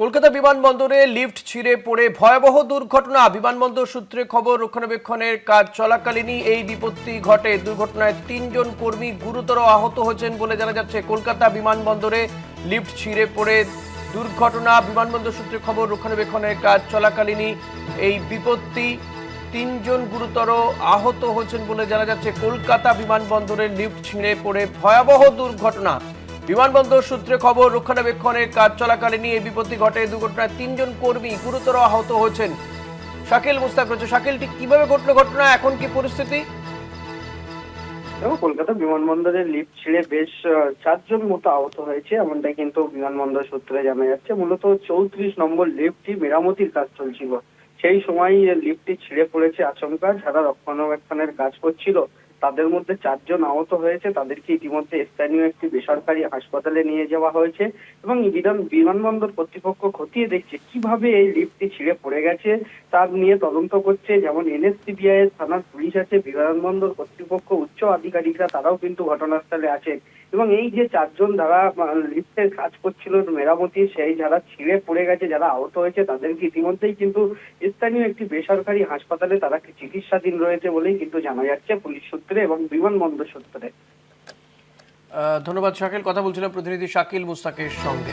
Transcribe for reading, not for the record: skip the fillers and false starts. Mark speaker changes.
Speaker 1: কলকাতা বিমানবন্দরে লিফট ছিঁড়ে পড়ে ভয়াবহ দুর্ঘটনা। বিমানবন্দর সূত্রে খবর, রক্ষণাবেক্ষণের কাজ চলাকালীনই এই বিপত্তি ঘটে। দুর্ঘটনায় 3 জন কর্মী গুরুতর আহত হয়েছেন বলে জানা যাচ্ছে। কলকাতা বিমানবন্দরে লিফট ছিঁড়ে পড়ে দুর্ঘটনা। বিমানবন্দর সূত্রে খবর, রক্ষণাবেক্ষণের কাজ চলাকালীনই এই বিপত্তি। 3 জন গুরুতর আহত হয়েছেন বলে জানা যাচ্ছে। কলকাতা বিমানবন্দরের লিফট ছিঁড়ে পড়ে ভয়াবহ দুর্ঘটনা। বিমানবন্দর সূত্রে খবর, রক্ষণাবেক্ষণের কাজ চলাকালীনই এই বিপত্তি ঘটে। দুর্ঘটনায় 3 জন কর্মী গুরুতর আহত হয়েছেন। শাকিল মুস্তাক রয়েছে। শাকিল, ঠিক কিভাবে ঘটলো ঘটনা, এখন কি পরিস্থিতি?
Speaker 2: দেখো, কলকাতা বিমানবন্দরের লিফট ছিঁড়ে বেশ 4 জন মতো আহত হয়েছে, এমনটাই কিন্তু বিমানবন্দর সূত্রে জানা যাচ্ছে। মূলত 34 নম্বর লিফটটি মেরামতির কাজ চলছিল, সেই সময় লিফটটি ছিঁড়ে পড়েছে আচমকা। যারা রক্ষণাবেক্ষণের কাজ করছিল তাদের মধ্যে 4 জন আহত হয়েছে। তাদেরকে ইতিমধ্যে স্থানীয় একটি বেসরকারি হাসপাতালে নিয়ে যাওয়া হয়েছে এবং বিমানবন্দর কর্তৃপক্ষ খতিয়ে দেখছে কিভাবে এই লিফটটি ছিঁড়ে পড়ে গেছে, তার নিয়ে তদন্ত করছে। যেমন এনএসসিবিআই এর থানার পুলিশ আছে, বিমানবন্দর কর্তৃপক্ষ উচ্চ আধিকারিকরা তারাও কিন্তু ঘটনাস্থলে আছে। এবং এই যে 4 জন যারা লিফটের কাজ করছিল মেরামতি, সেই যারা ছিঁড়ে পড়ে গেছে, যারা আহত হয়েছে, তাদেরকে ইতিমধ্যেই কিন্তু স্থানীয় একটি বেসরকারি হাসপাতালে তারা চিকিৎসাধীন রয়েছে বলেই কিন্তু জানা যাচ্ছে পুলিশ সূত্রে এবং বিমানবন্দর সূত্রে।
Speaker 1: ধন্যবাদ শাকিল। কথা বলছিলাম প্রতিনিধি শাকিল মুস্তাকের সঙ্গে।